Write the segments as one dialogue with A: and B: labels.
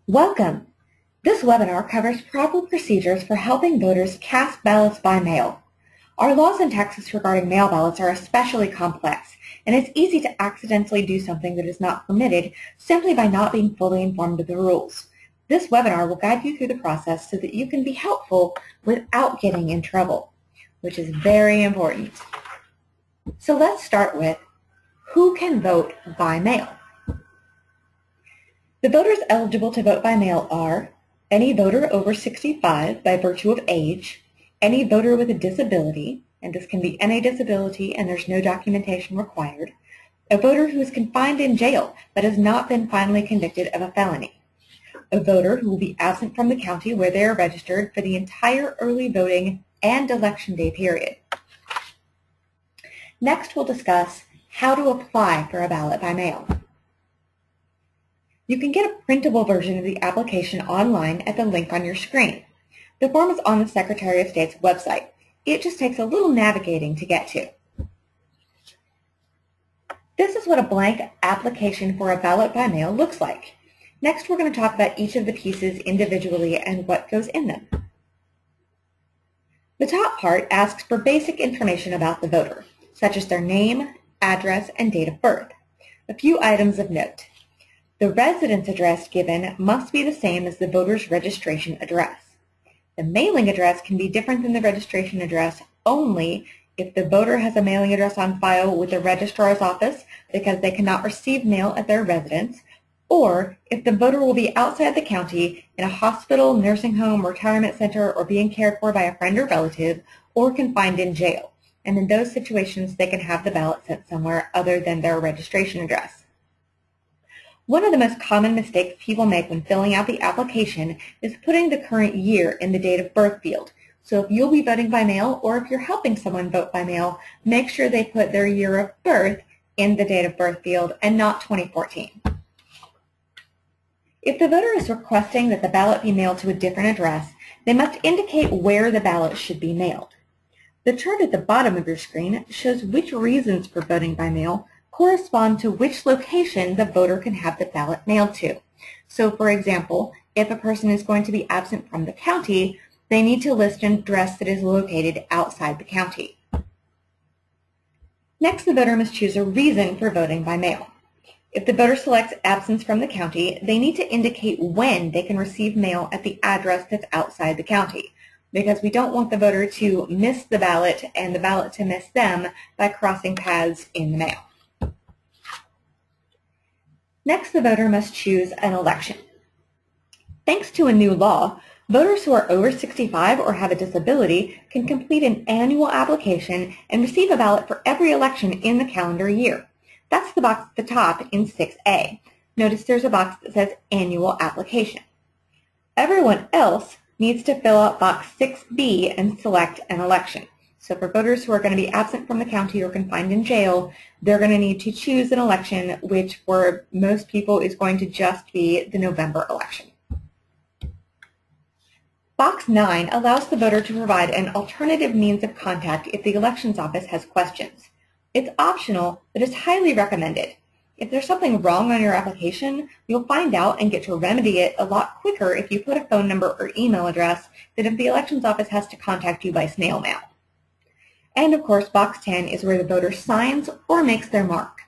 A: Welcome! This webinar covers proper procedures for helping voters cast ballots by mail. Our laws in Texas regarding mail ballots are especially complex, and it's easy to accidentally do something that is not permitted simply by not being fully informed of the rules. This webinar will guide you through the process so that you can be helpful without getting in trouble, which is very important. So let's start with who can vote by mail. The voters eligible to vote by mail are any voter over 65 by virtue of age, any voter with a disability, and this can be any disability and there's no documentation required, a voter who is confined in jail but has not been finally convicted of a felony, a voter who will be absent from the county where they are registered for the entire early voting and election day period. Next, we'll discuss how to apply for a ballot by mail. You can get a printable version of the application online at the link on your screen. The form is on the Secretary of State's website. It just takes a little navigating to get to. This is what a blank application for a ballot by mail looks like. Next, we're going to talk about each of the pieces individually and what goes in them. The top part asks for basic information about the voter, such as their name, address, and date of birth. A few items of note. The residence address given must be the same as the voter's registration address. The mailing address can be different than the registration address only if the voter has a mailing address on file with the registrar's office because they cannot receive mail at their residence, or if the voter will be outside the county in a hospital, nursing home, retirement center, or being cared for by a friend or relative, or confined in jail. And in those situations, they can have the ballot sent somewhere other than their registration address. One of the most common mistakes people make when filling out the application is putting the current year in the date of birth field. So if you'll be voting by mail or if you're helping someone vote by mail, make sure they put their year of birth in the date of birth field and not 2014. If the voter is requesting that the ballot be mailed to a different address, they must indicate where the ballot should be mailed. The chart at the bottom of your screen shows which reasons for voting by mail correspond to which location the voter can have the ballot mailed to. So for example, if a person is going to be absent from the county, they need to list an address that is located outside the county. Next, the voter must choose a reason for voting by mail. If the voter selects absence from the county, they need to indicate when they can receive mail at the address that's outside the county, because we don't want the voter to miss the ballot and the ballot to miss them by crossing paths in the mail. Next, the voter must choose an election. Thanks to a new law, voters who are over 65 or have a disability can complete an annual application and receive a ballot for every election in the calendar year. That's the box at the top in 6A. Notice there's a box that says Annual Application. Everyone else needs to fill out box 6B and select an election. So for voters who are going to be absent from the county or confined in jail, they're going to need to choose an election, which for most people is going to just be the November election. Box 9 allows the voter to provide an alternative means of contact if the elections office has questions. It's optional, but it's highly recommended. If there's something wrong on your application, you'll find out and get to remedy it a lot quicker if you put a phone number or email address than if the elections office has to contact you by snail mail. And of course, box 10 is where the voter signs or makes their mark.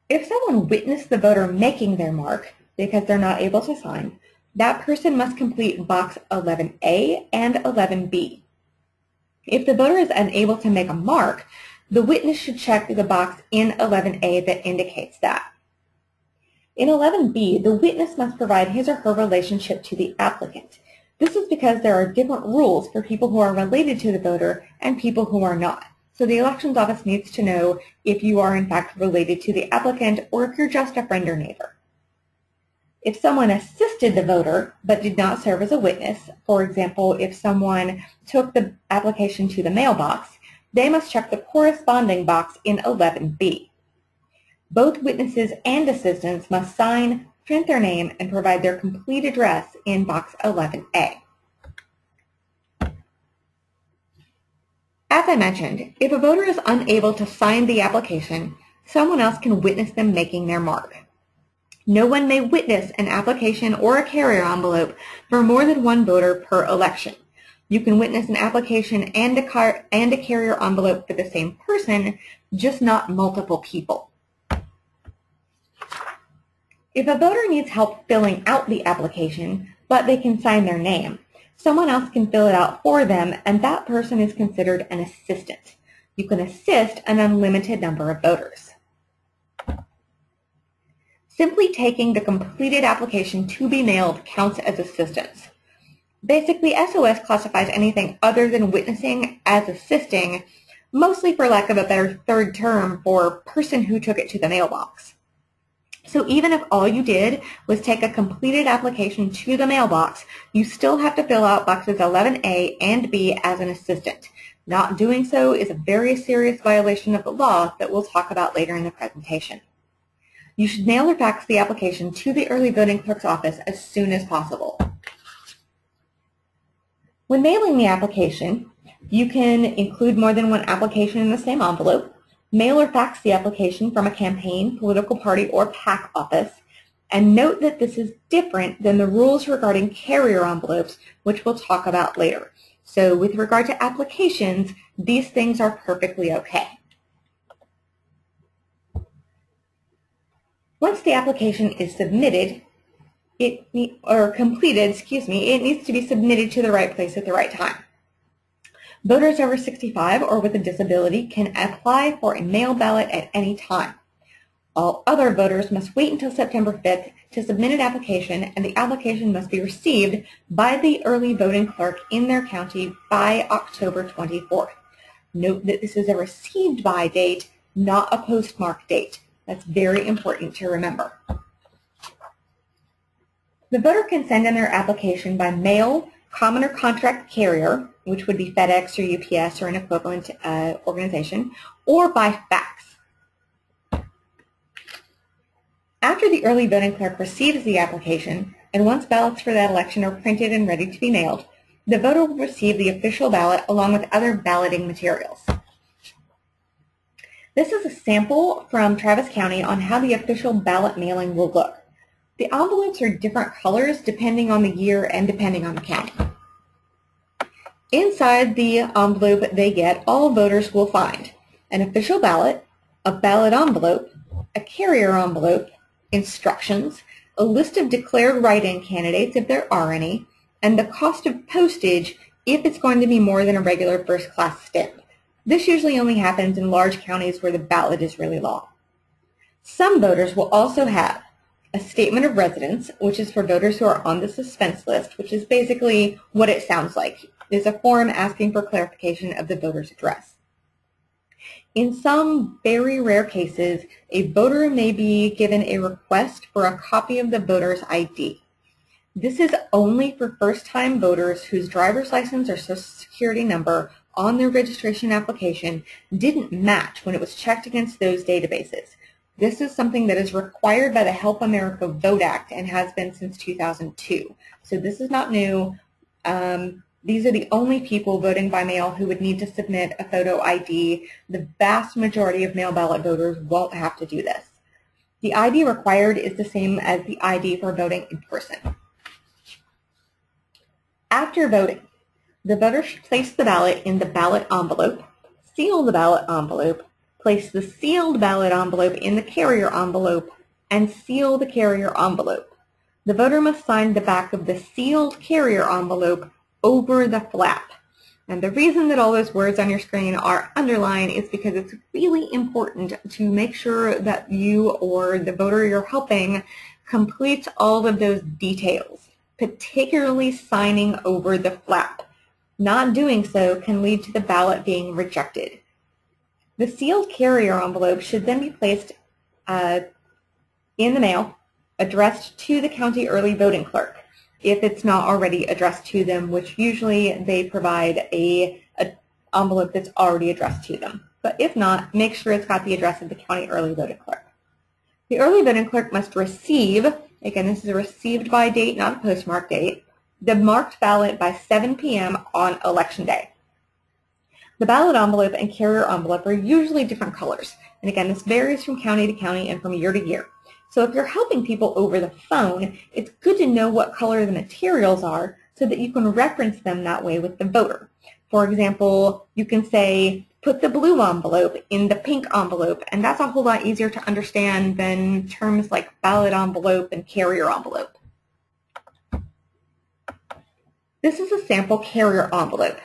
A: If someone witnessed the voter making their mark because they're not able to sign, that person must complete box 11A and 11B. If the voter is unable to make a mark, the witness should check the box in 11A that indicates that. In 11B, the witness must provide his or her relationship to the applicant. This is because there are different rules for people who are related to the voter and people who are not. So the elections office needs to know if you are in fact related to the applicant or if you're just a friend or neighbor. If someone assisted the voter but did not serve as a witness, for example, if someone took the application to the mailbox, they must check the corresponding box in 11B. Both witnesses and assistants must sign, print their name, and provide their complete address in box 11A. As I mentioned, if a voter is unable to sign the application, someone else can witness them making their mark. No one may witness an application or a carrier envelope for more than one voter per election. You can witness an application and a carrier envelope for the same person, just not multiple people. If a voter needs help filling out the application, but they can sign their name, someone else can fill it out for them, and that person is considered an assistant. You can assist an unlimited number of voters. Simply taking the completed application to be mailed counts as assistance. Basically, SOS classifies anything other than witnessing as assisting, mostly for lack of a better third term for person who took it to the mailbox. So even if all you did was take a completed application to the mailbox, you still have to fill out boxes 11A and B as an assistant. Not doing so is a very serious violation of the law that we'll talk about later in the presentation. You should mail or fax the application to the early voting clerk's office as soon as possible. When mailing the application, you can include more than one application in the same envelope, mail or fax the application from a campaign, political party, or PAC office, and note that this is different than the rules regarding carrier envelopes, which we'll talk about later. So with regard to applications, these things are perfectly okay. Once the application is submitted, it needs to be submitted to the right place at the right time. Voters over 65 or with a disability can apply for a mail ballot at any time. All other voters must wait until September 5th to submit an application, and the application must be received by the early voting clerk in their county by October 24th. Note that this is a received by date, not a postmark date. That's very important to remember. The voter can send in their application by mail, common or contract carrier, which would be FedEx or UPS or an equivalent organization, or by fax. After the early voting clerk receives the application, and once ballots for that election are printed and ready to be mailed, the voter will receive the official ballot along with other balloting materials. This is a sample from Travis County on how the official ballot mailing will look. The envelopes are different colors depending on the year and depending on the county. Inside the envelope they get, all voters will find an official ballot, a ballot envelope, a carrier envelope, instructions, a list of declared write-in candidates if there are any, and the cost of postage if it's going to be more than a regular first-class stamp. This usually only happens in large counties where the ballot is really long. Some voters will also have a statement of residence, which is for voters who are on the suspense list, which is basically what it sounds like. It's a form asking for clarification of the voter's address. In some very rare cases, a voter may be given a request for a copy of the voter's ID. This is only for first-time voters whose driver's license or social security number on their registration application didn't match when it was checked against those databases. This is something that is required by the Help America Vote Act and has been since 2002. So this is not new. These are the only people voting by mail who would need to submit a photo ID. The vast majority of mail ballot voters won't have to do this. The ID required is the same as the ID for voting in person. After voting, the voter should place the ballot in the ballot envelope, seal the ballot envelope, place the sealed ballot envelope in the carrier envelope, and seal the carrier envelope. The voter must sign the back of the sealed carrier envelope over the flap. And the reason that all those words on your screen are underlined is because it's really important to make sure that you or the voter you're helping completes all of those details, particularly signing over the flap. Not doing so can lead to the ballot being rejected. The sealed carrier envelope should then be placed in the mail, addressed to the county early voting clerk, if it's not already addressed to them, which usually they provide an envelope that's already addressed to them. But if not, make sure it's got the address of the county early voting clerk. The early voting clerk must receive, again this is a received by date, not a postmark date, the marked ballot by 7 p.m. on election day. The ballot envelope and carrier envelope are usually different colors. And again, this varies from county to county and from year to year. So if you're helping people over the phone, it's good to know what color the materials are so that you can reference them that way with the voter. For example, you can say, put the blue envelope in the pink envelope, and that's a whole lot easier to understand than terms like ballot envelope and carrier envelope. This is a sample carrier envelope.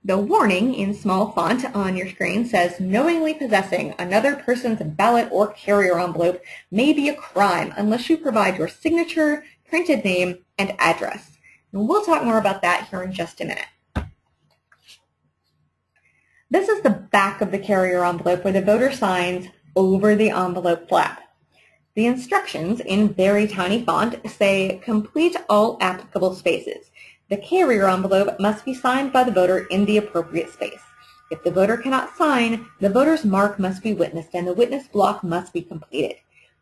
A: The warning in small font on your screen says, knowingly possessing another person's ballot or carrier envelope may be a crime unless you provide your signature, printed name, and address. And we'll talk more about that here in just a minute. This is the back of the carrier envelope where the voter signs over the envelope flap. The instructions in very tiny font say, complete all applicable spaces. The carrier envelope must be signed by the voter in the appropriate space. If the voter cannot sign, the voter's mark must be witnessed and the witness block must be completed.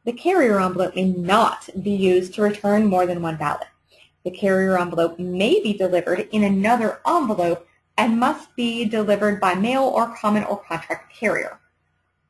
A: The carrier envelope may not be used to return more than one ballot. The carrier envelope may be delivered in another envelope and must be delivered by mail or common or contract carrier.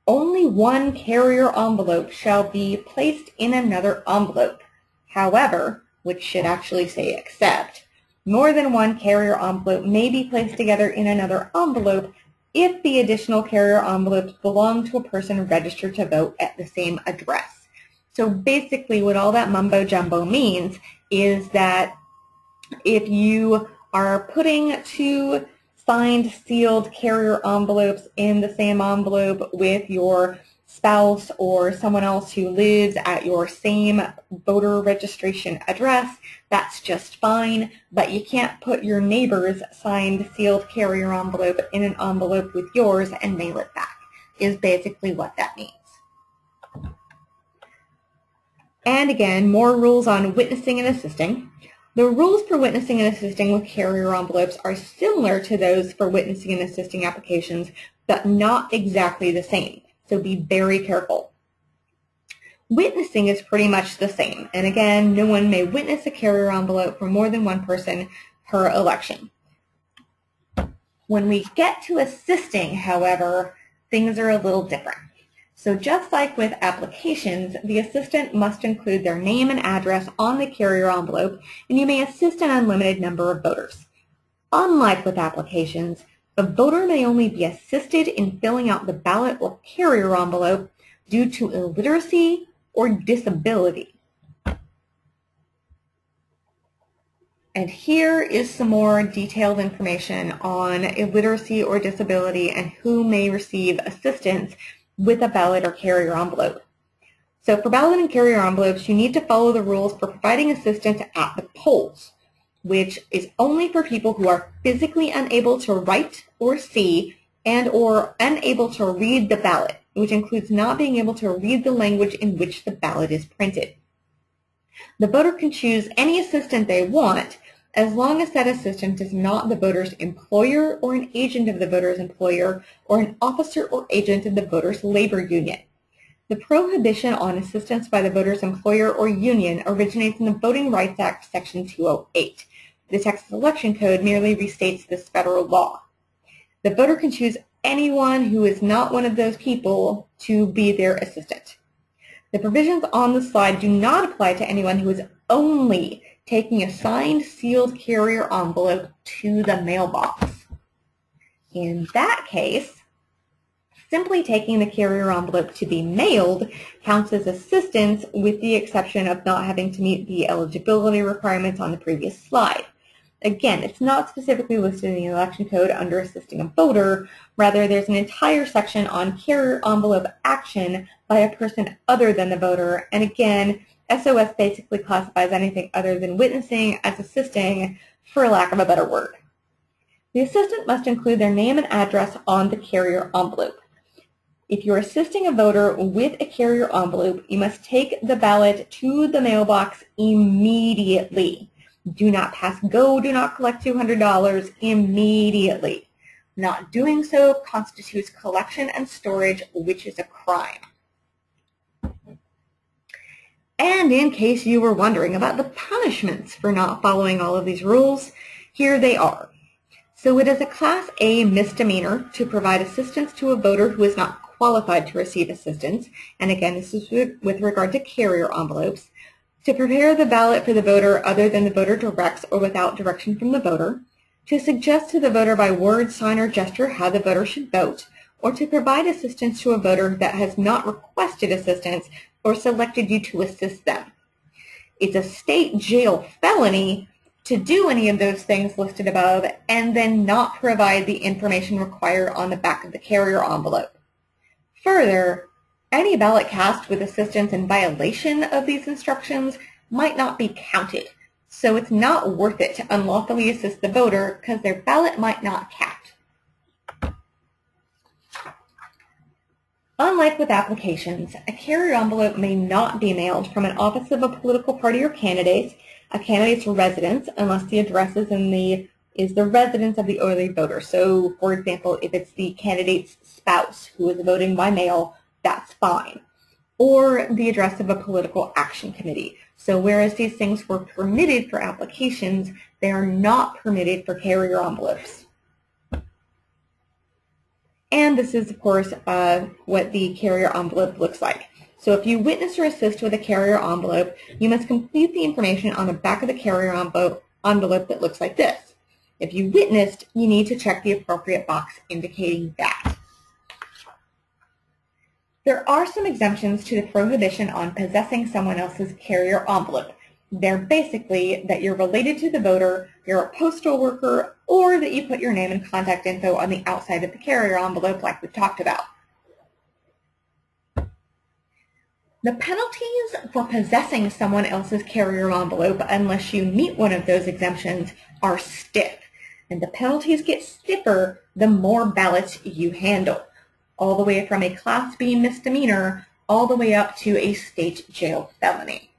A: Only one carrier envelope shall be placed in another envelope. However, which should actually say except, more than one carrier envelope may be placed together in another envelope if the additional carrier envelopes belong to a person registered to vote at the same address. So basically what all that mumbo jumbo means is that if you are putting two signed, sealed carrier envelopes in the same envelope with your spouse or someone else who lives at your same voter registration address, that's just fine, but you can't put your neighbor's signed, sealed carrier envelope in an envelope with yours and mail it back, is basically what that means. And again, more rules on witnessing and assisting. The rules for witnessing and assisting with carrier envelopes are similar to those for witnessing and assisting applications, but not exactly the same. So be very careful. Witnessing is pretty much the same. And again, no one may witness a carrier envelope for more than one person per election. When we get to assisting, however, things are a little different. So just like with applications, the assistant must include their name and address on the carrier envelope, and you may assist an unlimited number of voters. Unlike with applications, a voter may only be assisted in filling out the ballot or carrier envelope due to illiteracy or disability. And here is some more detailed information on illiteracy or disability and who may receive assistance with a ballot or carrier envelope. So for ballot and carrier envelopes, you need to follow the rules for providing assistance at the polls, which is only for people who are physically unable to write or see and or unable to read the ballot, which includes not being able to read the language in which the ballot is printed. The voter can choose any assistant they want as long as that assistant is not the voter's employer or an agent of the voter's employer or an officer or agent of the voter's labor union. The prohibition on assistance by the voter's employer or union originates in the Voting Rights Act, Section 208. The Texas Election Code merely restates this federal law. The voter can choose anyone who is not one of those people to be their assistant. The provisions on the slide do not apply to anyone who is only taking a signed, sealed carrier envelope to the mailbox. In that case, simply taking the carrier envelope to be mailed counts as assistance with the exception of not having to meet the eligibility requirements on the previous slide. Again, it's not specifically listed in the election code under assisting a voter. Rather, there's an entire section on carrier envelope action by a person other than the voter. And again, SOS basically classifies anything other than witnessing as assisting, for lack of a better word. The assistant must include their name and address on the carrier envelope. If you're assisting a voter with a carrier envelope, you must take the ballot to the mailbox immediately. Do not pass go, do not collect $200 immediately. Not doing so constitutes collection and storage, which is a crime. And in case you were wondering about the punishments for not following all of these rules, here they are. So it is a Class A misdemeanor to provide assistance to a voter who is not qualified to receive assistance, and again, this is with regard to carrier envelopes, to prepare the ballot for the voter other than the voter directs or without direction from the voter, to suggest to the voter by word, sign, or gesture how the voter should vote, or to provide assistance to a voter that has not requested assistance or selected you to assist them. It's a state jail felony to do any of those things listed above and then not provide the information required on the back of the carrier envelope. Further, any ballot cast with assistance in violation of these instructions might not be counted, so it's not worth it to unlawfully assist the voter because their ballot might not count. Unlike with applications, a carrier envelope may not be mailed from an office of a political party or candidate, a candidate's residence, unless the address is the residence of the early voter. So, for example, if it's the candidate's spouse who is voting by mail, that's fine. Or the address of a political action committee. So whereas these things were permitted for applications, they are not permitted for carrier envelopes. And this is, of course, what the carrier envelope looks like. So if you witness or assist with a carrier envelope, you must complete the information on the back of the carrier envelope that looks like this. If you witnessed, you need to check the appropriate box indicating that. There are some exemptions to the prohibition on possessing someone else's carrier envelope. They're basically that you're related to the voter, you're a postal worker, or that you put your name and contact info on the outside of the carrier envelope like we've talked about. The penalties for possessing someone else's carrier envelope, unless you meet one of those exemptions, are stiff. And the penalties get stiffer the more ballots you handle, all the way from a Class B misdemeanor all the way up to a state jail felony.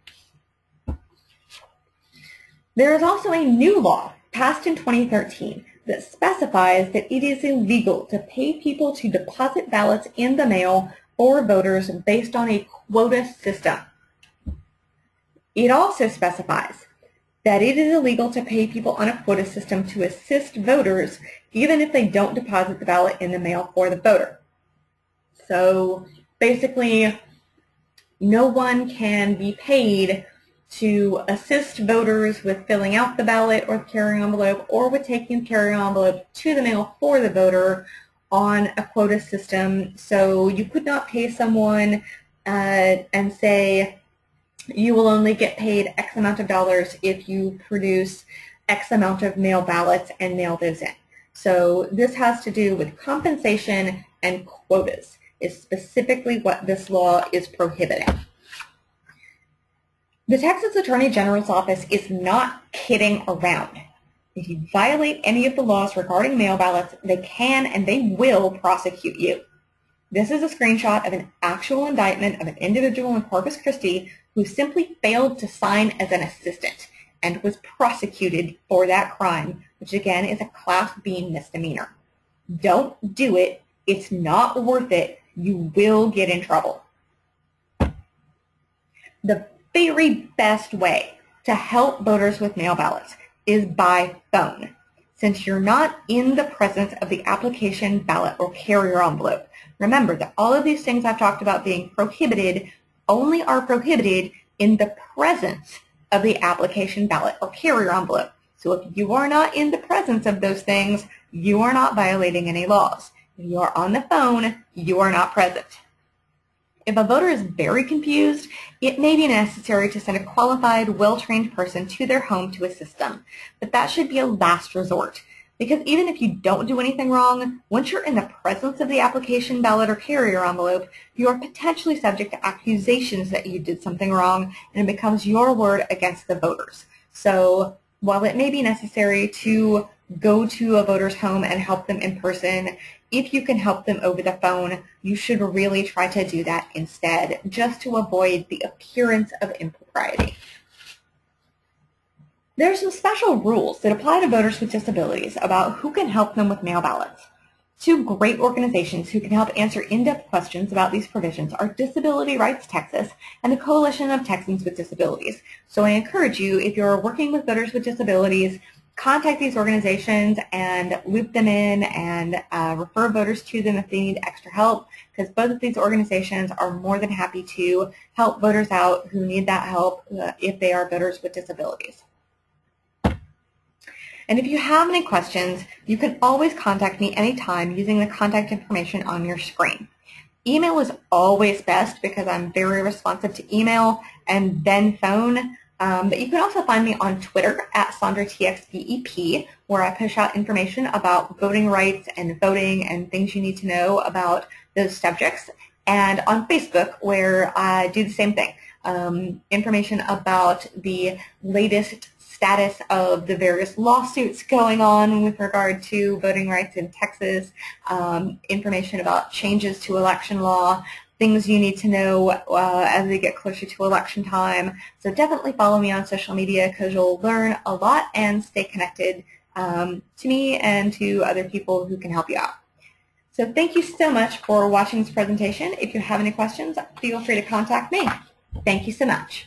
A: There is also a new law passed in 2013 that specifies that it is illegal to pay people to deposit ballots in the mail for voters based on a quota system. It also specifies that it is illegal to pay people on a quota system to assist voters even if they don't deposit the ballot in the mail for the voter. So basically, no one can be paid to assist voters with filling out the ballot or the carrier envelope or with taking the carrier envelope to the mail for the voter on a quota system. So you could not pay someone and say you will only get paid X amount of dollars if you produce X amount of mail ballots and mail those in. So this has to do with compensation and quotas, is specifically what this law is prohibiting. The Texas Attorney General's office is not kidding around. If you violate any of the laws regarding mail ballots, they can and they will prosecute you. This is a screenshot of an actual indictment of an individual in Corpus Christi who simply failed to sign as an assistant and was prosecuted for that crime, which again is a Class B misdemeanor. Don't do it. It's not worth it. You will get in trouble. The very best way to help voters with mail ballots is by phone, since you're not in the presence of the application ballot or carrier envelope. Remember that all of these things I've talked about being prohibited only are prohibited in the presence of the application ballot or carrier envelope. So if you are not in the presence of those things, you are not violating any laws. If you are on the phone, you are not present. If a voter is very confused, it may be necessary to send a qualified, well-trained person to their home to assist them. But that should be a last resort, because even if you don't do anything wrong, once you're in the presence of the application ballot or carrier envelope, you are potentially subject to accusations that you did something wrong, and it becomes your word against the voters. So while it may be necessary to go to a voter's home and help them in person, if you can help them over the phone, you should really try to do that instead, just to avoid the appearance of impropriety. There are some special rules that apply to voters with disabilities about who can help them with mail ballots. Two great organizations who can help answer in-depth questions about these provisions are Disability Rights Texas and the Coalition of Texans with Disabilities. So I encourage you, if you're working with voters with disabilities, contact these organizations and loop them in and refer voters to them if they need extra help, because both of these organizations are more than happy to help voters out who need that help if they are voters with disabilities. And if you have any questions, you can always contact me anytime using the contact information on your screen. Email is always best because I'm very responsive to email and then phone. But you can also find me on Twitter at SandraTXVEP, where I push out information about voting rights and voting and things you need to know about those subjects, and on Facebook, where I do the same thing. Information about the latest status of the various lawsuits going on with regard to voting rights in Texas, information about changes to election law, things you need to know as we get closer to election time. So definitely follow me on social media because you'll learn a lot and stay connected to me and to other people who can help you out. So thank you so much for watching this presentation. If you have any questions, feel free to contact me. Thank you so much.